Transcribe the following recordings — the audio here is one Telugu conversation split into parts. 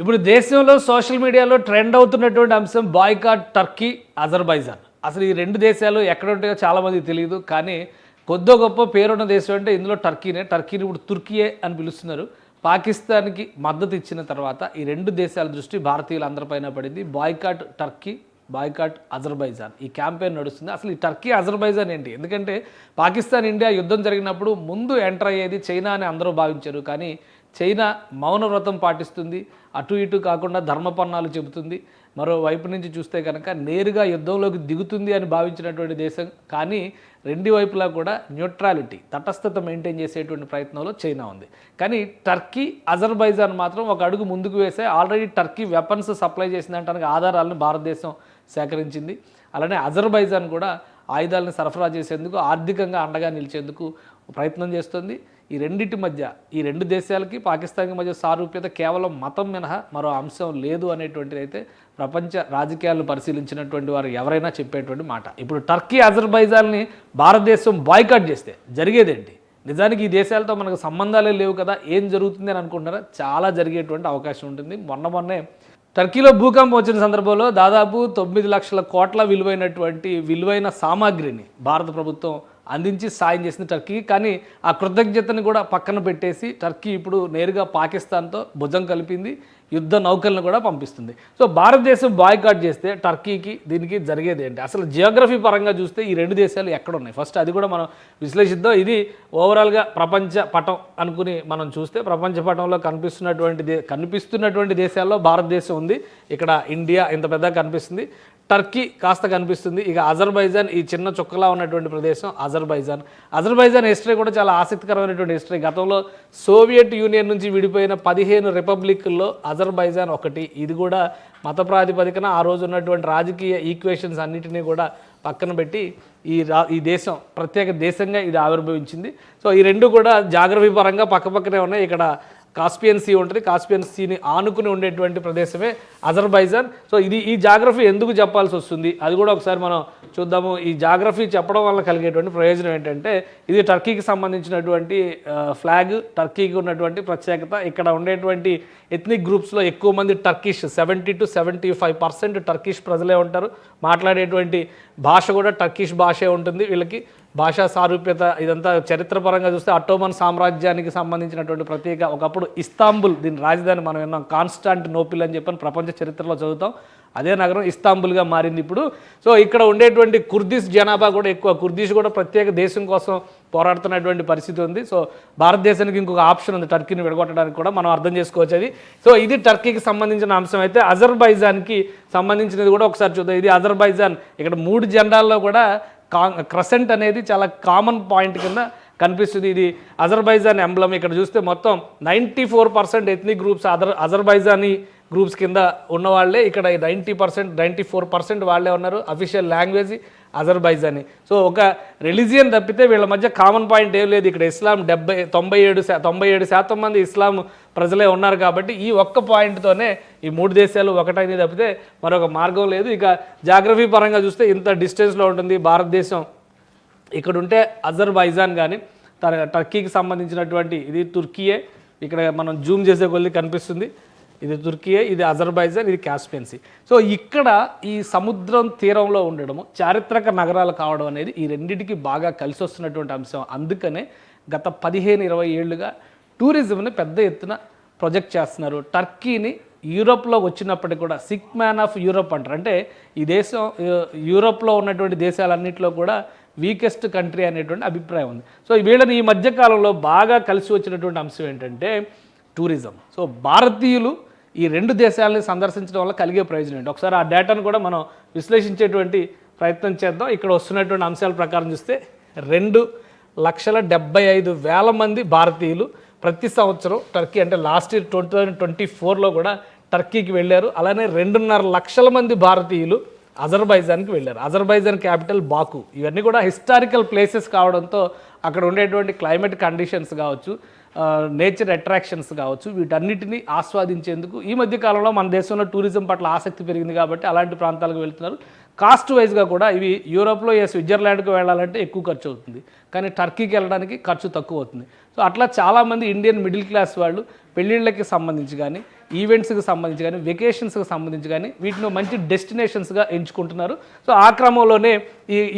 ఇప్పుడు దేశంలో సోషల్ మీడియాలో ట్రెండ్ అవుతున్నటువంటి అంశం బాయ్కాట్ టర్కీ, అజర్బైజాన్. అసలు ఈ 2 దేశాలు ఎక్కడ ఉంటాయో చాలామందికి తెలియదు. కానీ కొద్దో గొప్ప పేరున్న దేశం అంటే ఇందులో టర్కీనే. టర్కీని ఇప్పుడు తుర్కీయే అని పిలుస్తున్నారు. పాకిస్తాన్‌కి మద్దతు ఇచ్చిన తర్వాత ఈ 2 దేశాల దృష్టి భారతీయులందరిపైన పడింది. బాయ్కాట్ టర్కీ, బాయ్కాట్ అజర్బైజాన్ ఈ క్యాంపెయిన్ నడుస్తుంది. అసలు ఈ టర్కీ, అజర్బైజాన్ ఏంటి? ఎందుకంటే పాకిస్తాన్, ఇండియా యుద్ధం జరిగినప్పుడు ముందు ఎంటర్ అయ్యేది చైనా అని అందరూ భావించారు. కానీ చైనా మౌనవ్రతం పాటిస్తుంది. అటు ఇటు కాకుండా ధర్మపన్నాలు చెబుతుంది. మరోవైపు నుంచి చూస్తే కనుక నేరుగా యుద్ధంలోకి దిగుతుంది అని భావించినటువంటి దేశం. కానీ రెండు వైపులా కూడా న్యూట్రాలిటీ, తటస్థత మెయింటైన్ చేసేటువంటి ప్రయత్నంలో చైనా ఉంది. కానీ టర్కీ, అజర్బైజాన్ మాత్రం ఒక అడుగు ముందుకు వేసే ఆల్రెడీ టర్కీ వెపన్స్ సప్లై చేసిందంటానికి ఆధారాలను భారతదేశం సేకరించింది. అలానే అజర్బైజాన్ కూడా ఆయుధాలను సరఫరా చేసేందుకు, ఆర్థికంగా అండగా నిలిచేందుకు ప్రయత్నం చేస్తుంది. ఈ రెండింటి మధ్య, ఈ 2 దేశాలకి పాకిస్తాన్కి మధ్య సారూప్యత కేవలం మతం మినహా మరో అంశం లేదు అనేటువంటిది అయితే ప్రపంచ రాజకీయాలను పరిశీలించినటువంటి వారు ఎవరైనా చెప్పేటువంటి మాట. ఇప్పుడు టర్కీ, అజర్బైజాన్ని భారతదేశం బాయ్కాట్ చేస్తే జరిగేదేంటి? నిజానికి ఈ దేశాలతో మనకు సంబంధాలే లేవు కదా, ఏం జరుగుతుంది అని అనుకుంటున్నారా? చాలా జరిగేటువంటి అవకాశం ఉంటుంది. మొన్నే టర్కీలో భూకంపం వచ్చిన సందర్భంలో దాదాపు 9 లక్షల కోట్ల విలువైన సామాగ్రిని భారత ప్రభుత్వం అందించి సాయం చేసింది టర్కీ. కానీ ఆ కృతజ్ఞతను కూడా పక్కన పెట్టేసి టర్కీ ఇప్పుడు నేరుగా పాకిస్తాన్తో భుజం కలిపింది, యుద్ధ నౌకలను కూడా పంపిస్తుంది. సో భారతదేశం బాయ్కాట్ చేస్తే టర్కీకి దీనికి జరిగేది ఏంటి? అసలు జియోగ్రఫీ పరంగా చూస్తే ఈ 2 దేశాలు ఎక్కడున్నాయి? ఫస్ట్ అది కూడా మనం విశ్లేషిద్దాం. ఇది ఓవరాల్గా ప్రపంచ పటం అనుకుని మనం చూస్తే ప్రపంచ పటంలో కనిపిస్తున్నటువంటి దేశాల్లో భారతదేశం ఉంది. ఇక్కడ ఇండియా ఇంత పెద్దగా కనిపిస్తుంది, టర్కీ కాస్త కనిపిస్తుంది, ఇక అజర్బైజాన్ ఈ చిన్న చుక్కలా ఉన్నటువంటి ప్రదేశం అజర్బైజాన్ హిస్టరీ కూడా చాలా ఆసక్తికరమైనటువంటి హిస్టరీ. గతంలో సోవియట్ యూనియన్ నుంచి విడిపోయిన 15 రిపబ్లిక్ల్లో అజర్బైజాన్ ఒకటి. ఇది కూడా మత ప్రాతిపదికన ఆ రోజు ఉన్నటువంటి రాజకీయ ఈక్వేషన్స్ అన్నిటినీ కూడా పక్కన పెట్టి ఈ దేశం ప్రత్యేక దేశంగా ఇది ఆవిర్భవించింది. సో ఈ 2 కూడా జాగ్రఫీ పరంగా పక్కపక్కనే ఉన్నాయి. ఇక్కడ కాస్పియన్ సీ ఉంటుంది, కాస్పియన్ సీని ఆనుకుని ఉండేటువంటి ప్రదేశమే అజర్బైజాన్. సో ఈ జాగ్రఫీ ఎందుకు చెప్పాల్సి వస్తుంది అది కూడా ఒకసారి మనం చూద్దాము. ఈ జాగ్రఫీ చెప్పడం వల్ల కలిగేటువంటి ప్రయోజనం ఏంటంటే, ఇది టర్కీకి సంబంధించినటువంటి ఫ్లాగ్, టర్కీకి ఉన్నటువంటి ప్రత్యేకత. ఇక్కడ ఉండేటువంటి ఎథ్నిక్ గ్రూప్స్లో ఎక్కువ మంది టర్కిష్, 70 to 75% టర్కిష్ ప్రజలే ఉంటారు. మాట్లాడేటువంటి భాష కూడా టర్కిష్ భాషే ఉంటుంది. వీళ్ళకి భాషా సారూప్యత ఇదంతా చరిత్రపరంగా చూస్తే అటోమన్ సామ్రాజ్యానికి సంబంధించినటువంటి ప్రత్యేక, ఒకప్పుడు ఇస్తాంబుల్ దీని రాజధాని మనం విన్నాం, కాన్స్టాంటినోపిల్ అని చెప్పని ప్రపంచ చరిత్రలో చదువుతాం. అదే నగరం ఇస్తాంబుల్గా మారింది ఇప్పుడు. సో ఇక్కడ ఉండేటువంటి కుర్దిష్ జనాభా కూడా ఎక్కువ. కుర్దిష్ కూడా ప్రత్యేక దేశం కోసం పోరాడుతున్నటువంటి పరిస్థితి ఉంది. సో భారతదేశానికి ఇంకొక ఆప్షన్ ఉంది టర్కీని విడగొట్టడానికి కూడా, మనం అర్థం చేసుకోవచ్చు అది. సో ఇది టర్కీకి సంబంధించిన అంశం. అయితే అజర్బైజాన్కి సంబంధించినది కూడా ఒకసారి చూద్దాం. ఇది అజర్బైజాన్. ఇక్కడ 3 జెండాల్లో కూడా క్రసెంట్ అనేది చాలా కామన్ పాయింట్ కింద కనిపిస్తుంది. ఇది అజర్బైజాన్ ఎంబ్లమ్. ఇక్కడ చూస్తే మొత్తం 94% ఎథ్నిక్ గ్రూప్స్ అజర్బైజానీ గ్రూప్స్ కింద ఉన్నవాళ్లే. ఇక్కడ 94% వాళ్ళే ఉన్నారు. Official language Azerbaijani. సో ఒక రిలీజియన్ తప్పితే వీళ్ళ మధ్య కామన్ పాయింట్ ఏం లేదు. ఇక్కడ ఇస్లాం 97% మంది ఇస్లాం ప్రజలే ఉన్నారు. కాబట్టి ఈ ఒక్క పాయింట్తోనే ఈ 3 దేశాలు ఒకటైనది తప్పితే మరొక మార్గం లేదు. ఇక జాగ్రఫీ పరంగా చూస్తే ఇంత డిస్టెన్స్లో ఉంటుంది భారతదేశం. ఇక్కడ ఉంటే అజర్బైజాన్ కానీ టర్కీకి సంబంధించినటువంటి ఇది తుర్కీయే. ఇక్కడ మనం జూమ్ చేసే కొద్ది కనిపిస్తుంది, ఇది తుర్కీయే, ఇది అజర్బైజాన్, ఇది కాస్పియన్ సీ. సో ఇక్కడ ఈ సముద్రం తీరంలో ఉండడము, చారిత్రక నగరాలు కావడం అనేది ఈ రెండింటికి బాగా కలిసి వస్తున్నటువంటి అంశం. అందుకనే గత 15-20 ఏళ్లుగా టూరిజంని పెద్ద ఎత్తున ప్రొజెక్ట్ చేస్తున్నారు. టర్కీని యూరోప్లో వచ్చినప్పటికీ కూడా సిక్ మ్యాన్ ఆఫ్ యూరోప్ అంటారు. అంటే ఈ దేశం యూరోప్లో ఉన్నటువంటి దేశాలన్నింటిలో కూడా వీకెస్ట్ కంట్రీ అనేటువంటి అభిప్రాయం ఉంది. సో వీళ్ళని ఈ మధ్యకాలంలో బాగా కలిసి వచ్చినటువంటి అంశం ఏంటంటే టూరిజం. సో భారతీయులు ఈ 2 దేశాలని సందర్శించడం వల్ల కలిగే ప్రయోజనం ఏంటి? ఒకసారి ఆ డేటాను కూడా మనం విశ్లేషించేటువంటి ప్రయత్నం చేద్దాం. ఇక్కడ వస్తున్నటువంటి అంశాల ప్రకారం చూస్తే 2,75,000 మంది భారతీయులు ప్రతి సంవత్సరం టర్కీ, అంటే లాస్ట్ ఇయర్ 2024లో కూడా టర్కీకి వెళ్ళారు. అలానే 2.5 లక్షల మంది భారతీయులు అజర్బైజాన్కి వెళ్ళారు. అజర్బైజాన్ క్యాపిటల్ బాకు. ఇవన్నీ కూడా హిస్టారికల్ ప్లేసెస్ కావడంతో అక్కడ ఉండేటువంటి క్లైమేట్ కండిషన్స్ కావచ్చు, నేచర్ అట్రాక్షన్స్ కావచ్చు, వీటన్నిటిని ఆస్వాదించేందుకు ఈ మధ్య కాలంలో మన దేశంలో టూరిజం పట్ల ఆసక్తి పెరిగింది కాబట్టి అలాంటి ప్రాంతాలకు వెళ్తున్నారు. కాస్ట్ వైజ్గా కూడా ఇవి యూరోప్లో స్విట్జర్లాండ్కి వెళ్ళాలంటే ఎక్కువ ఖర్చు అవుతుంది, కానీ టర్కీకి వెళ్ళడానికి ఖర్చు తక్కువ అవుతుంది. సో అట్లా చాలామంది ఇండియన్ మిడిల్ క్లాస్ వాళ్ళు పెళ్ళిళ్ళకి సంబంధించి కానీ ఈవెంట్స్కి సంబంధించి కానీ వెకేషన్స్కి సంబంధించి కానీ వీటిని మంచి డెస్టినేషన్స్గా ఎంచుకుంటున్నారు. సో ఆ క్రమంలోనే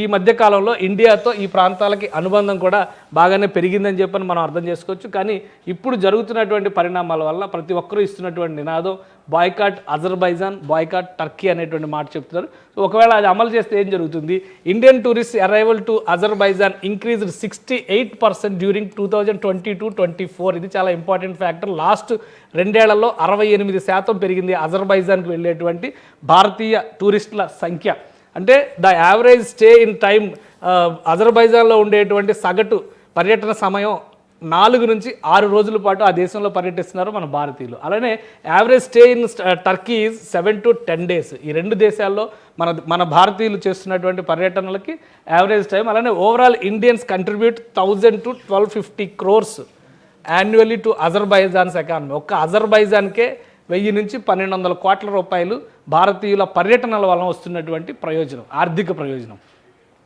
ఈ మధ్యకాలంలో ఇండియాతో ఈ ప్రాంతాలకి అనుబంధం కూడా బాగానే పెరిగిందని చెప్పని మనం అర్థం చేసుకోవచ్చు. కానీ ఇప్పుడు జరుగుతున్నటువంటి పరిణామాల వల్ల ప్రతి ఒక్కరూ ఇస్తున్నటువంటి నినాదం బాయ్కాట్ అజర్బైజాన్, బాయ్కాట్ టర్కీ అనేటువంటి మాట చెప్తున్నారు. సో ఒకవేళ అది అమలు చేస్తే ఏం జరుగుతుంది? Indian tourist arrival to Azerbaijan increased 68% during 2022-24. ఇది చాలా ఇంపార్టెంట్ ఫ్యాక్టర్. లాస్ట్ 2 ఏళ్లలో 68% పెరిగింది అజర్బైజాన్కి వెళ్ళేటువంటి భారతీయ టూరిస్టుల సంఖ్య. అంటే the average stay in time అజర్బైజాన్లో ఉండేటువంటి సగటు పర్యటన సమయం 4 నుంచి 6 రోజుల పాటు ఆ దేశంలో పర్యటిస్తున్నారు మన భారతీయులు. అలానే average stay in Turkey 7 to 10 days. ఈ 2 దేశాల్లో మన భారతీయులు చేస్తున్నటువంటి పర్యటనలకి యావరేజ్ టైం. అలానే overall Indians contribute 1000 to 1250 crores annually to Azerbaijan's economy. ఒక్క అజర్బైజాన్కే 1000 నుంచి 1200 కోట్ల రూపాయలు భారతీయుల పర్యటనల వలన వస్తున్నటువంటి ప్రయోజనం, ఆర్థిక ప్రయోజనం.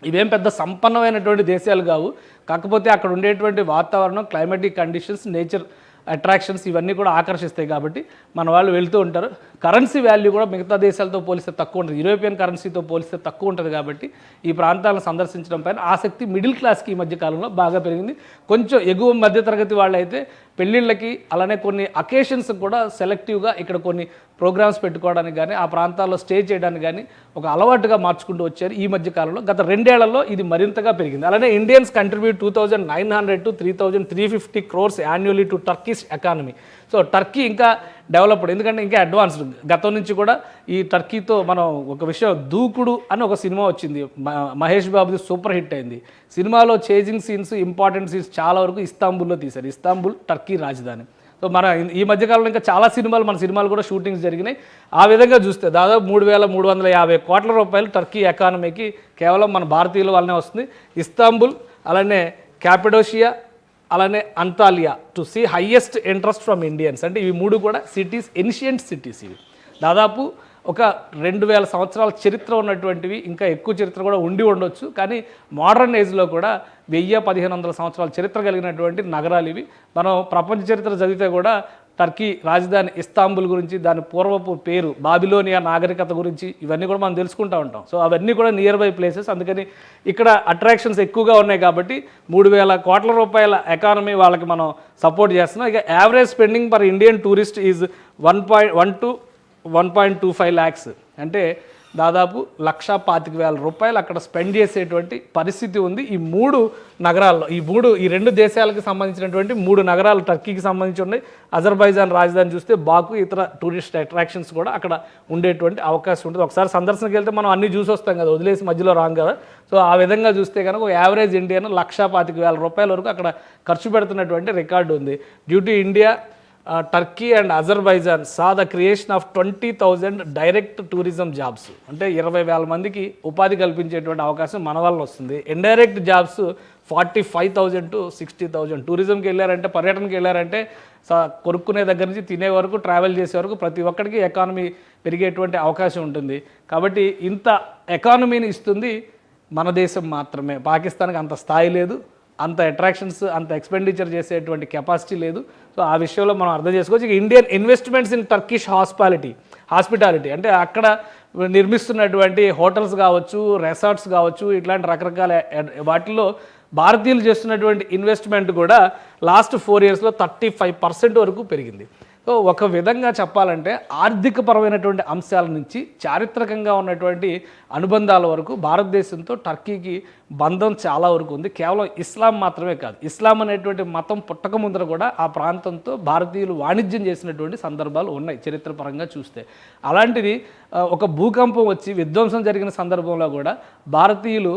ఇవేం పెద్ద సంపన్నమైనటువంటి దేశాలు కావు, కాకపోతే అక్కడ ఉండేటువంటి వాతావరణం, క్లైమాటిక్ కండిషన్స్, నేచర్ అట్రాక్షన్స్ ఇవన్నీ కూడా ఆకర్షిస్తాయి కాబట్టి మన వాళ్ళు వెళ్తూ ఉంటారు. కరెన్సీ వాల్యూ కూడా మిగతా దేశాలతో పోలిస్తే తక్కువ ఉంటుంది, యూరోపియన్ కరెన్సీతో పోలిస్తే తక్కువ ఉంటుంది. కాబట్టి ఈ ప్రాంతాలను సందర్శించడం పైన ఆసక్తి మిడిల్ క్లాస్కి ఈ మధ్య కాలంలో బాగా పెరిగింది. కొంచెం ఎగువ మధ్యతరగతి వాళ్ళైతే పెళ్ళిళ్ళకి అలానే కొన్ని అకేషన్స్ కూడా సెలెక్టివ్గా ఇక్కడ కొన్ని ప్రోగ్రామ్స్ పెట్టుకోవడానికి కానీ ఆ ప్రాంతాల్లో స్టే చేయడానికి కానీ ఒక అలవాటుగా మార్చుకుంటూ వచ్చారు ఈ మధ్య కాలంలో. గత 2 ఏళ్లలో ఇది మరింతగా పెరిగింది. అలానే Indians contribute 2900 to 3350 crores annually to turkeys economy. So Turkey ఇంకా డెవలప్డ్, ఎందుకంటే ఇంకా అడ్వాన్స్డ్. గతం నుంచి కూడా ఈ టర్కీతో మనం ఒక విషయం, దూకుడు అని ఒక సినిమా వచ్చింది, మహేష్ బాబుది, సూపర్ హిట్ అయింది. సినిమాలో చేజింగ్ సీన్స్, ఇంపార్టెంట్ సీన్స్ చాలా వరకు ఇస్తాంబుల్లో తీశారు. ఇస్తాంబుల్ టర్కీ రాజధాని. సో మన ఈ మధ్యకాలంలో ఇంకా చాలా మన సినిమాలు కూడా షూటింగ్స్ జరిగినాయి. ఆ విధంగా చూస్తే దాదాపు 3350 కోట్ల రూపాయలు టర్కీ ఎకానమీకి కేవలం మన భారతీయుల వల్లనే వస్తుంది. ఇస్తాంబుల్, అలానే క్యాపడోషియా, అలానే Antalya to see highest interest from Indians. అంటే ఇవి 3 కూడా సిటీస్, ఏన్షియంట్ సిటీస్. ఇవి దాదాపు ఒక 2000 సంవత్సరాల చరిత్ర ఉన్నటువంటివి, ఇంకా ఎక్కువ చరిత్ర కూడా ఉండి ఉండొచ్చు. కానీ మోడర్న్ ఏజ్లో కూడా 1000-1500 సంవత్సరాల చరిత్ర కలిగినటువంటి నగరాలు ఇవి. మనం ప్రపంచ చరిత్ర చదివితే కూడా టర్కీ రాజధాని ఇస్తాంబుల్ గురించి, దాని పూర్వపు పేరు బాబిలోనియా నాగరికత గురించి ఇవన్నీ కూడా మనం తెలుసుకుంటూ ఉంటాం. సో అవన్నీ కూడా నియర్ బై ప్లేసెస్. అందుకని ఇక్కడ అట్రాక్షన్స్ ఎక్కువగా ఉన్నాయి కాబట్టి 3000 కోట్ల రూపాయల ఎకానమీ వాళ్ళకి మనం సపోర్ట్ చేస్తున్నాం. ఇక average spending per Indian tourist is 1.1 to 1.25 lakhs. అంటే దాదాపు 1,25,000 రూపాయలు అక్కడ స్పెండ్ చేసేటువంటి పరిస్థితి ఉంది ఈ 3 నగరాల్లో. ఈ 2 దేశాలకు సంబంధించినటువంటి 3 నగరాలు టర్కీకి సంబంధించి ఉన్నాయి. అజర్బైజాన్ రాజధాని చూస్తే బాకు, ఇతర టూరిస్ట్ అట్రాక్షన్స్ కూడా అక్కడ ఉండేటువంటి అవకాశం ఉంటుంది. ఒకసారి సందర్శనకి వెళ్తే మనం అన్నీ చూసి వస్తాం కదా, వదిలేసి మధ్యలో రాం కదా. సో ఆ విధంగా చూస్తే కనుక యావరేజ్ ఇండియన్ 1,25,000 రూపాయల వరకు అక్కడ ఖర్చు పెడుతున్నటువంటి రికార్డు ఉంది. Due to India, Turkey and Azerbaijan saw the creation of 20,000 direct tourism jobs. అంటే 20,000 మందికి ఉపాధి కల్పించేటువంటి అవకాశం మన వల్ల వస్తుంది. Indirect jobs 45,000 to 60,000. టూరిజంకి వెళ్ళారంటే, పర్యటనకి వెళ్ళారంటే కొనుక్కునే దగ్గర నుంచి తినే వరకు, ట్రావెల్ చేసే వరకు ప్రతి ఒక్కరికి ఎకానమీ పెరిగేటువంటి అవకాశం ఉంటుంది. కాబట్టి ఇంత ఎకానమీని ఇస్తుంది మన దేశం మాత్రమే. పాకిస్తాన్కి అంత స్థాయి లేదు, అంత అట్రాక్షన్స్, అంత ఎక్స్పెండిచర్ చేసేటువంటి కెపాసిటీ లేదు. సో ఆ విషయంలో మనం అర్థం చేసుకోవచ్చు. ఇక Indian investments in Turkish hospitality అంటే అక్కడ నిర్మిస్తున్నటువంటి హోటల్స్ కావచ్చు, రెసార్ట్స్ కావచ్చు, ఇట్లాంటి రకరకాల వాటిల్లో భారతీయులు చేస్తున్నటువంటి ఇన్వెస్ట్మెంట్ కూడా లాస్ట్ 4 yearsలో 35% వరకు పెరిగింది. సో ఒక విధంగా చెప్పాలంటే ఆర్థికపరమైనటువంటి అంశాల నుంచి చారిత్రకంగా ఉన్నటువంటి అనుబంధాల వరకు భారతదేశంతో టర్కీకి బంధం చాలా వరకు ఉంది. కేవలం ఇస్లాం మాత్రమే కాదు, ఇస్లాం అనేటువంటి మతం పుట్టక ముందర కూడా ఆ ప్రాంతంతో భారతీయులు వాణిజ్యం చేసినటువంటి సందర్భాలు ఉన్నాయి చరిత్రపరంగా చూస్తే. అలాంటిది ఒక భూకంపం వచ్చి విధ్వంసం జరిగిన సందర్భంలో కూడా భారతీయులు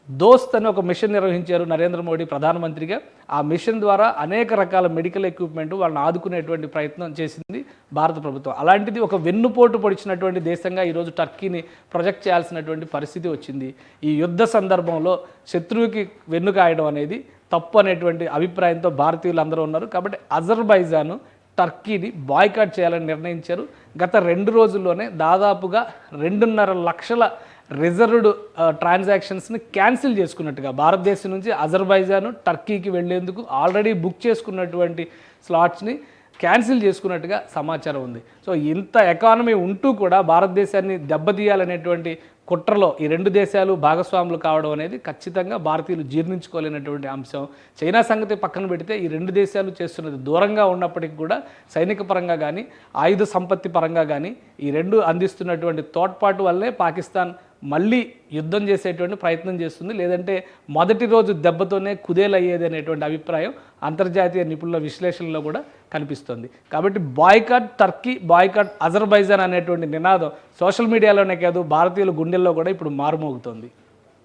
దోస్త్ అని ఒక మిషన్ నిర్వహించారు నరేంద్ర మోడీ ప్రధానమంత్రిగా. ఆ మిషన్ ద్వారా అనేక రకాల మెడికల్ ఎక్విప్మెంట్ వాళ్ళని ఆదుకునేటువంటి ప్రయత్నం చేసింది భారత ప్రభుత్వం. అలాంటిది ఒక వెన్నుపోటు పొడిచినటువంటి దేశంగా ఈరోజు టర్కీని ప్రొజెక్ట్ చేయాల్సినటువంటి పరిస్థితి వచ్చింది. ఈ యుద్ధ సందర్భంలో శత్రువుకి వెన్నుకాయడం అనేది తప్పు అనేటువంటి అభిప్రాయంతో భారతీయులు అందరూ ఉన్నారు. కాబట్టి అజర్బైజాన్ టర్కీని బాయ్కాట్ చేయాలని నిర్ణయించారు. గత 2 రోజుల్లోనే దాదాపుగా 2.5 లక్షల రిజర్వ్డ్ ట్రాన్సాక్షన్స్ని క్యాన్సిల్ చేసుకున్నట్టుగా భారతదేశం నుంచి అజర్బైజాన్ టర్కీకి వెళ్లేందుకు ఆల్రెడీ బుక్ చేసుకున్నటువంటి స్లాట్స్ని క్యాన్సిల్ చేసుకున్నట్టుగా సమాచారం ఉంది. సో ఇంత ఎకానమీ ఉంటూ కూడా భారతదేశాన్ని దెబ్బతీయాలనేటువంటి కుట్రలో ఈ రెండు దేశాలు భాగస్వాములు కావడం అనేది ఖచ్చితంగా భారతీయులు జీర్ణించుకోలేనటువంటి అంశం. చైనా సంగతి పక్కన పెడితే ఈ రెండు దేశాలు చేస్తున్నది దూరంగా ఉన్నప్పటికీ కూడా సైనిక పరంగా కానీ ఆయుధ సంపత్తి పరంగా కానీ ఈ రెండు అందిస్తున్నటువంటి తోడ్పాటు వల్లే పాకిస్తాన్ మళ్ళీ యుద్ధం చేసేటువంటి ప్రయత్నం చేస్తుంది. లేదంటే మొదటి రోజు దెబ్బతోనే కుదేలయ్యేది అనేటువంటి అభిప్రాయం అంతర్జాతీయ నిపుణుల విశ్లేషణలో కూడా కనిపిస్తుంది. కాబట్టి బాయ్కాట్ టర్కీ, బాయ్కాట్ అజర్బైజాన్ అనేటువంటి నినాదం సోషల్ మీడియాలోనే కాదు భారతీయుల గుండెల్లో కూడా ఇప్పుడు మారుమోగుతోంది.